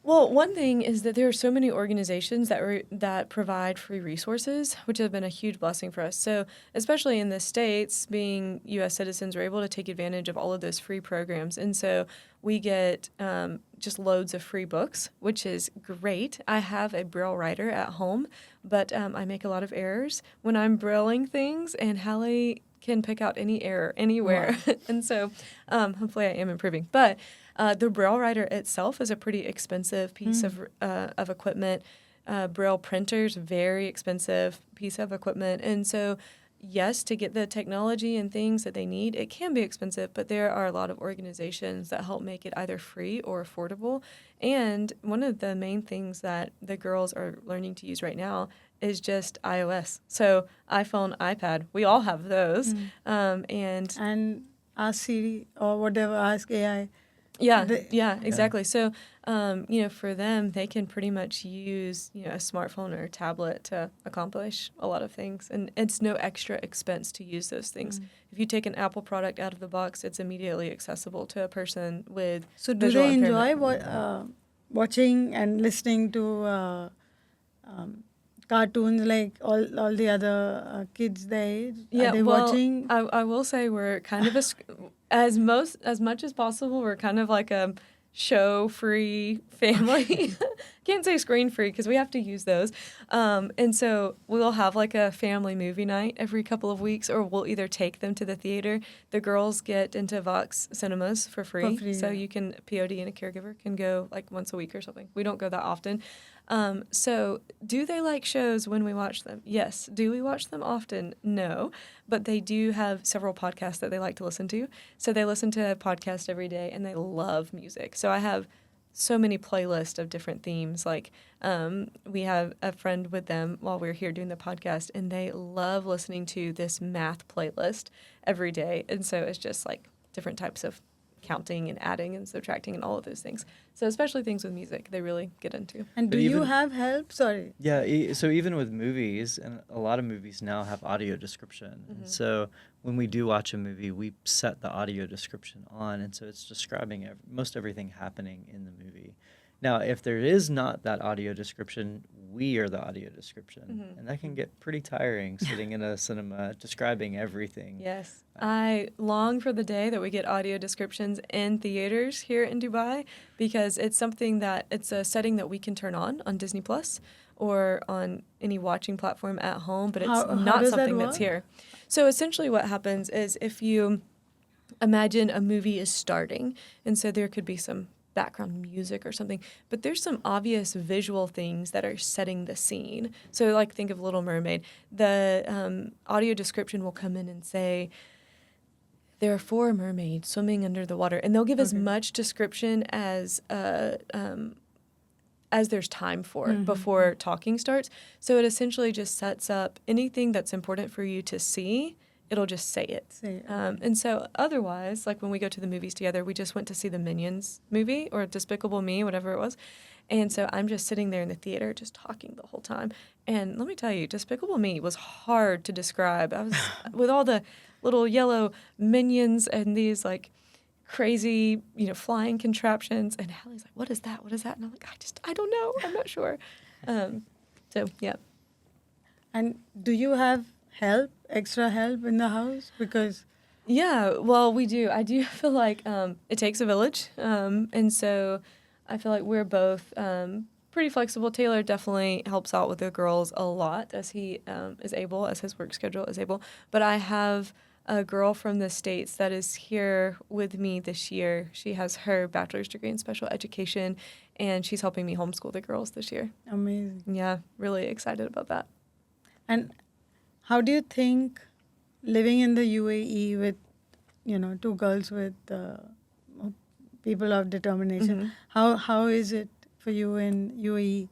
well, one thing is that there are so many organizations that provide free resources, which have been a huge blessing for us. So, especially in the States, being U.S. citizens, we're able to take advantage of all of those free programs. And so we get just loads of free books, which is great. I have a Braille writer at home, but I make a lot of errors when I'm Brailling things, and Hallie can pick out any error anywhere. Wow. And so hopefully I am improving. But the Braille writer itself is a pretty expensive piece of equipment. Braille printers, very expensive piece of equipment. And so, yes, to get the technology and things that they need, it can be expensive, but there are a lot of organizations that help make it either free or affordable. And one of the main things that the girls are learning to use right now is just iOS. So iPhone, iPad, we all have those. And ask Siri or whatever. Ask AI. Yeah, exactly. So, for them, they can pretty much use, a smartphone or a tablet to accomplish a lot of things. And it's no extra expense to use those things. If you take an Apple product out of the box, it's immediately accessible to a person with So do visual they enjoy impairment. watching and listening to cartoons like all the other kids their age? Yeah, Are they well, watching? I will say we're kind of as much as possible, we're kind of like a show-free family. Can't say screen-free because we have to use those. And so we'll have like a family movie night every couple of weeks, or we'll either take them to the theater. The girls get into Vox cinemas for free. So yeah. you can, POD and a caregiver can go like once a week or something. We don't go that often. So do they like shows when we watch them? Yes. Do we watch them often? No. But they do have several podcasts that they like to listen to. So they listen to a podcast every day and they love music. So I have so many playlists of different themes. Like we have a friend with them while we were here doing the podcast, and they love listening to this math playlist every day. And so it's just like different types of counting and adding and subtracting and all of those things. So especially things with music, they really get into. And But do you even- have help? Sorry. Yeah, so even with movies, and a lot of movies now have audio description. And so when we do watch a movie, we set the audio description on, and so it's describing most everything happening in the movie. Now, if there is not that audio description, we are the audio description, and that can get pretty tiring sitting in a cinema describing everything. Yes. I long for the day that we get audio descriptions in theaters here in Dubai, because it's something that it's a setting that we can turn on Disney Plus or on any watching platform at home, but it's How not does that something that's work? here. So essentially what happens is if you imagine a movie is starting, and so there could be some background music or something, but there's some obvious visual things that are setting the scene. So like think of Little Mermaid. The audio description will come in and say, there are 4 mermaids swimming under the water, and they'll give as much description as there's time for before talking starts. So it essentially just sets up anything that's important for you to see. It'll just say it. Say it. And so otherwise, like when we go to the movies together, we just went to see the Minions movie or Despicable Me, whatever it was. And so I'm just sitting there in the theater just talking the whole time. And let me tell you, Despicable Me was hard to describe. I was with all the little yellow minions and these like crazy, flying contraptions. And Hallie's like, what is that? What is that? And I'm like, I don't know. I'm not sure. So, yeah. And do you have extra help in the house? Because Yeah, well, we do. I do feel like it takes a village. And so I feel like we're both pretty flexible. Taylor definitely helps out with the girls a lot as he is able, as his work schedule is able. But I have a girl from the States that is here with me this year. She has her bachelor's degree in special education, and she's helping me homeschool the girls this year. amazing. Yeah, really excited about that. And how do you think living in the UAE with, 2 girls with people of determination, how is it for you in UAE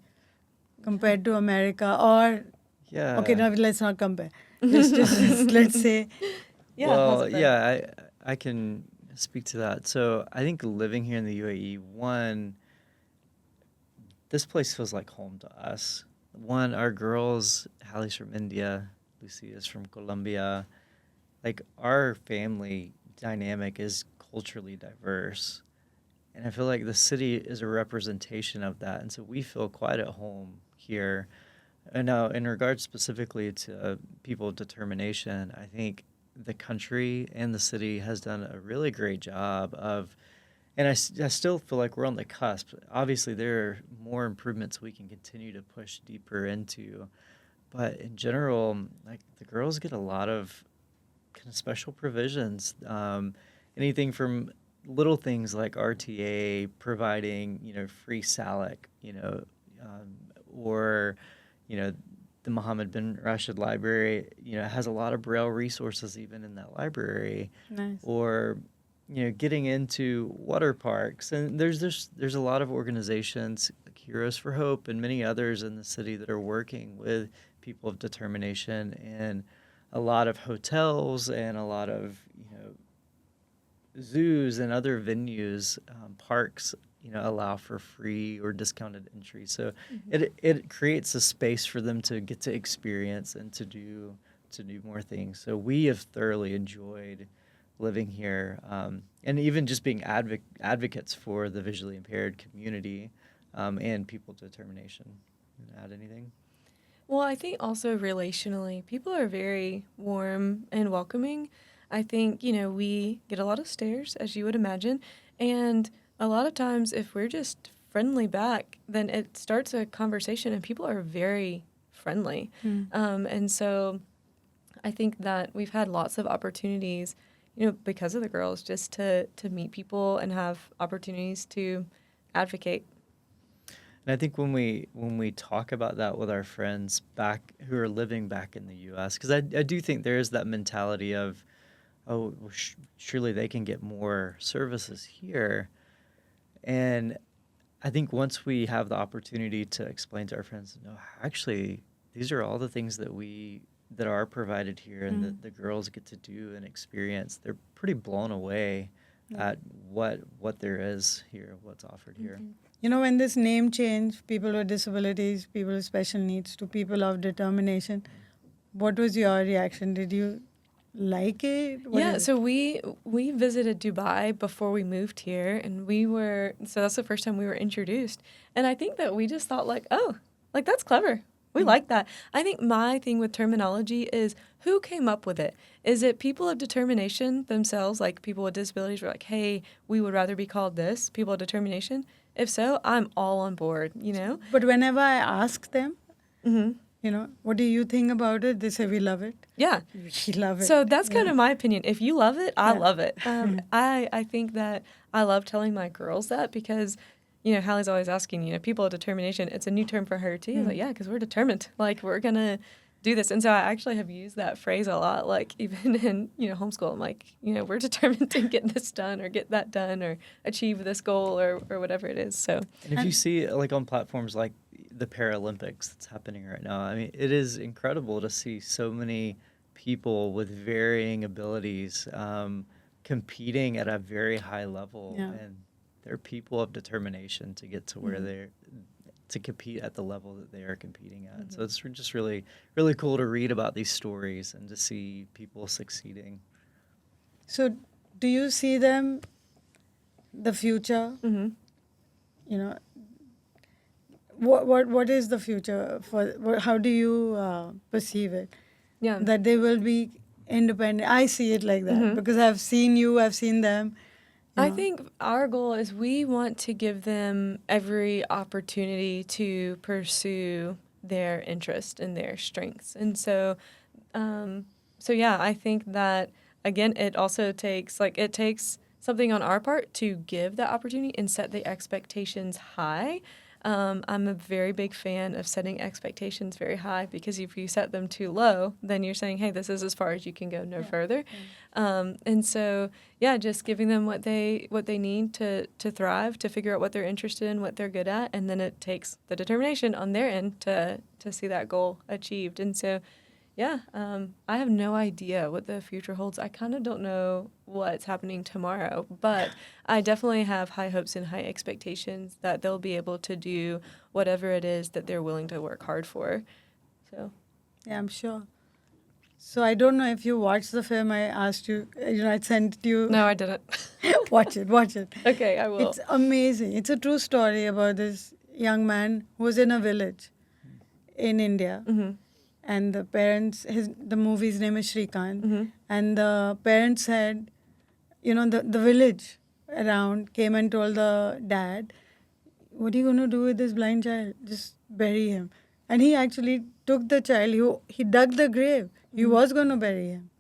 compared to America? Or, Yeah. okay, no, let's not compare. Just let's say, Yeah, Well, how's it been? yeah, I can speak to that. So I think living here in the UAE, this place feels like home to us. Our girls, Hallie's from India, Lucia's from Colombia. Like, our family dynamic is culturally diverse. And I feel like the city is a representation of that. And so we feel quite at home here. And now, in regards specifically to people of determination, I think the country and the city has done a really great job of, and I still feel like we're on the cusp. Obviously, there are more improvements we can continue to push deeper into. But in general, like, the girls get a lot of kind of special provisions. Anything from little things like RTA providing, free SALIC, or, the Mohammed bin Rashid Library, has a lot of Braille resources even in that library. nice. Or, getting into water parks. And there's a lot of organizations like Heroes for Hope and many others in the city that are working with people of determination, and a lot of hotels and a lot of, zoos and other venues, parks, allow for free or discounted entry. So it creates a space for them to get to experience and to do more things. So we have thoroughly enjoyed living here, and even just being advocates for the visually impaired community, and people determination. Add anything? Well, I think also relationally, people are very warm and welcoming. I think, we get a lot of stares, as you would imagine. And a lot of times, if we're just friendly back, then it starts a conversation, and people are very friendly. And so I think that we've had lots of opportunities, because of the girls, just to meet people and have opportunities to advocate. And I think when we talk about that with our friends who are living back in the U.S., because I do think there is that mentality of, oh, well, surely they can get more services here. And I think once we have the opportunity to explain to our friends, no, actually, these are all the things that are provided here and that the girls get to do and experience. They're pretty blown away at what there is here, what's offered here. You know, when this name changed, people with disabilities, people with special needs, to people of determination, what was your reaction? Did you like it? Yeah, so we visited Dubai before we moved here, and so that's the first time we were introduced. And I think that we just thought like, oh, like that's clever. We like that. I think my thing with terminology is who came up with it? Is it people of determination themselves, like people with disabilities were like, hey, we would rather be called this, people of determination? If so, I'm all on board, you know? But whenever I ask them, Mm-hmm. you know, what do you think about it? They say, we love it. Yeah. We love it. So that's kind of my opinion. If you love it, I Yeah. love it. I think that I love telling my girls that because, you know, Hallie's always asking, you know, people of determination. It's a new term for her too. I was like, yeah, because we're determined. Like we're gonna do this. And so I actually have used that phrase a lot. Like even in, you know, homeschool, I'm like, you know, we're determined to get this done or get that done or achieve this goal or whatever it is. So And if you see like on platforms like the Paralympics that's happening right now, I mean, it is incredible to see so many people with varying abilities competing at a very high level, Yeah. and they're people of determination to get to where they're to compete at the level that they are competing at. So it's just really, really cool to read about these stories and to see people succeeding. So do you see them, the future? mm-hmm. You know, what is the future for? How do you perceive it? Yeah. That they will be independent. I see it like that Mhm. because I've seen you, I've seen them. you I know. think our goal is we want to give them every opportunity to pursue their interest and their strengths. And so, yeah, I think that, again, it also takes something on our part to give that opportunity and set the expectations high. I'm a very big fan of setting expectations very high because if you set them too low, then you're saying, hey, this is as far as you can go, no further. And so, yeah, just giving them what they need to thrive, to figure out what they're interested in, what they're good at, and then it takes the determination on their end to see that goal achieved. And so, yeah, I have no idea what the future holds. I kind of don't know what's happening tomorrow, but I definitely have high hopes and high expectations that they'll be able to do whatever it is that they're willing to work hard for. So, Yeah, I'm sure. So I don't know if you watched the film. I asked you. I sent you. no, I didn't. Watch it. Watch it. Okay, I will. It's amazing. It's a true story about this young man who was in a village in India. Mm-hmm. And the parents, the movie's name is Shrikant. Mm-hmm. And the parents said, the village around came and told the dad, what are you going to do with this blind child? Just bury him. And he actually took the child, he dug the grave. He was going to bury him.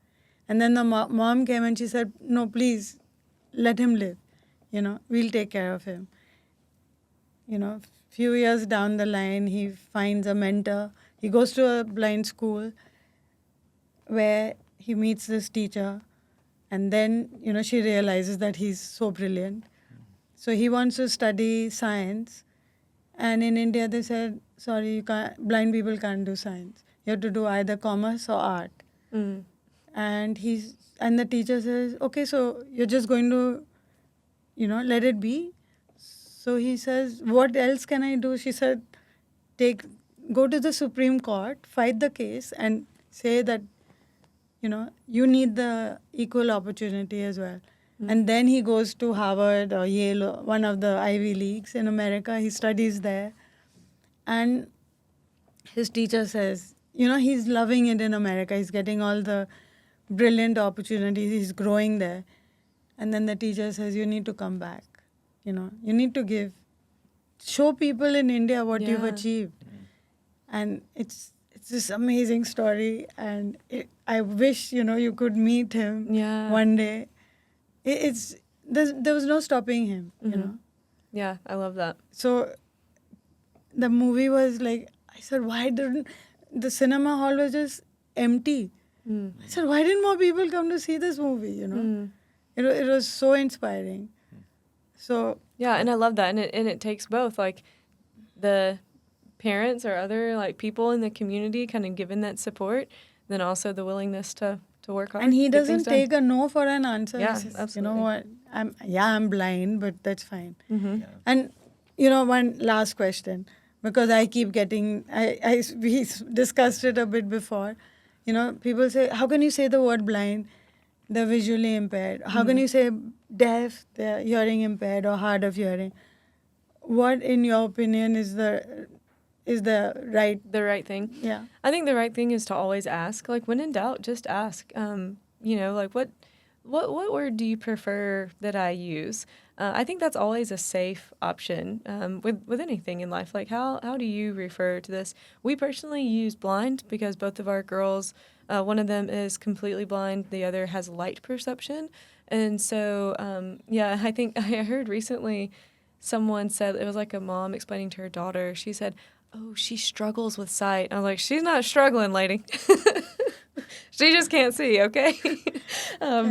And then the mom came and she said, no, please, let him live. We'll take care of him. Few years down the line, he finds a mentor. He goes to a blind school where he meets this teacher. And then, she realizes that he's so brilliant. So he wants to study science. And in India, they said, sorry, blind people can't do science. You have to do either commerce or art. Mm. And the teacher says, okay, so you're just going to, let it be. So he says, what else can I do? She said, go to the Supreme Court, fight the case, and say that, you need the equal opportunity as well. And then he goes to Harvard or Yale, or one of the Ivy Leagues in America. He studies there. And his teacher says, he's loving it in America. He's getting all the brilliant opportunities. He's growing there. And then the teacher says, you need to come back. You need to show people in India what you've Yeah. achieved. And it's this amazing story. And I wish, you could meet him one day. There was no stopping him, Yeah, I love that. So the movie was like, I said, why didn't the cinema hall was just empty? Mm. I said, why didn't more people come to see this movie? Mm. It was so inspiring. So Yeah, and I love that, and it takes both, like the parents or other like people in the community kind of giving that support, then also the willingness to work hard. and he get things doesn't done. take a no for an answer. Yeah, He says, absolutely. what? I'm blind, but that's fine. Mm-hmm. Yeah. And one last question, because I keep getting, we discussed it a bit before. People say, how can you say the word blind? They're visually impaired. How can you say deaf? They're hearing impaired or hard of hearing. What, in your opinion, is the right? The right thing. Yeah. I think the right thing is to always ask. Like when in doubt, just ask. Like what word do you prefer that I use? I think that's always a safe option with anything in life. Like how do you refer to this? We personally use blind because both of our girls, one of them is completely blind, the other has light perception, and so I think I heard recently someone said it was like a mom explaining to her daughter. She said, "Oh, she struggles with sight." I was like, "She's not struggling, lady." She just can't see, okay?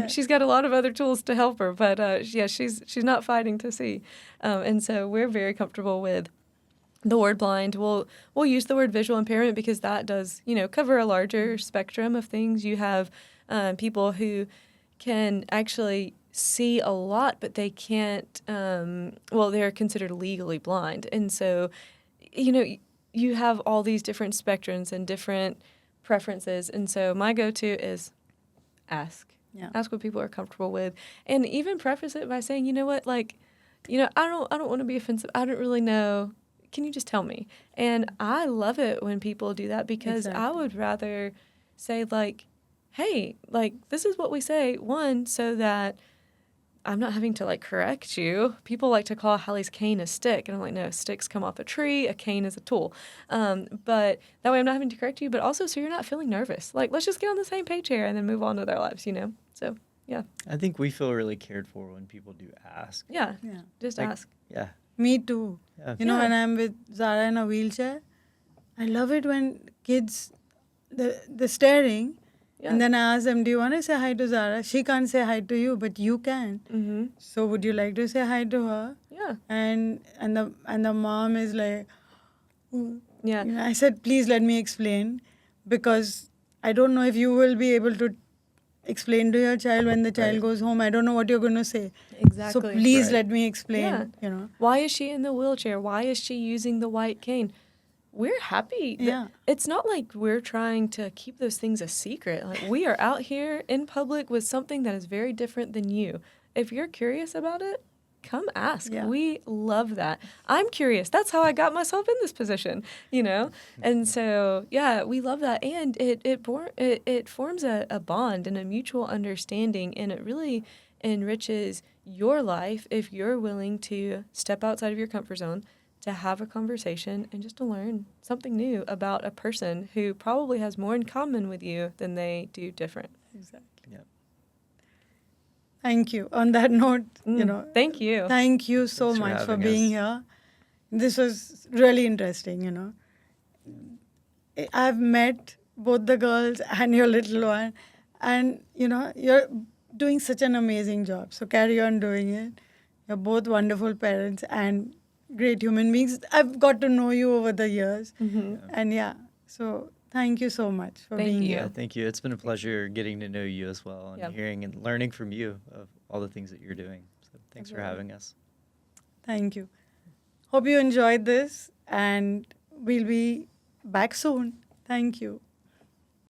She's got a lot of other tools to help her, but she's not fighting to see. And so we're very comfortable with the word blind. We'll use the word visual impairment because that does, cover a larger spectrum of things. You have people who can actually see a lot, but they can't, they're considered legally blind. And so, you have all these different spectrums and different preferences. And so my go-to is ask. Yeah. Ask what people are comfortable with. And even preface it by saying, you know what, like, I don't want to be offensive. I don't really know. Can you just tell me? And I love it when people do that because I Exactly. would rather say like, hey, like this is what we say, one, so that I'm not having to like correct you. People like to call Hallie's cane a stick, and I'm like, no, sticks come off a tree. A cane is a tool. But that way, I'm not having to correct you. But also, so you're not feeling nervous. Like, let's just get on the same page here and then move on with our lives. So yeah, I think we feel really cared for when people do ask. yeah, Yeah. just Like, ask. Yeah. Me too. Yeah. When I'm with Zara in a wheelchair, I love it when kids, the staring, Yeah. and then I ask them, do you want to say hi to Zara? She can't say hi to you, but you can. Mm-hmm. So would you like to say hi to her? Yeah. And the mom is like, Yeah. I said, please let me explain, because I don't know if you will be able to explain to your child when the child Right. goes home. I don't know what you're going to say. Exactly. So please Right. let me explain, Why is she in the wheelchair? Why is she using the white cane? We're happy. Yeah. It's not like we're trying to keep those things a secret. Like we are out here in public with something that is very different than you. If you're curious about it, come ask. Yeah. We love that. I'm curious. That's how I got myself in this position, And so, yeah, we love that. And it forms a bond and a mutual understanding, and it really enriches your life if you're willing to step outside of your comfort zone, to have a conversation and just to learn something new about a person who probably has more in common with you than they do different. Exactly. Yeah. Thank you. On that note, Thank you. Thank you so Thanks for much for having being us. here. This was really interesting, I've met both the girls and your little one, and, you're doing such an amazing job. So carry on doing it. You're both wonderful parents and great human beings. I've got to know you over the years. Mm-hmm. And so thank you so much for Thank being you. Yeah, here. thank you. It's been a pleasure getting to know you as well and Yep. hearing and learning from you of all the things that you're doing. So thanks for Absolutely. having us. Thank you. Hope you enjoyed this, and we'll be back soon. Thank you.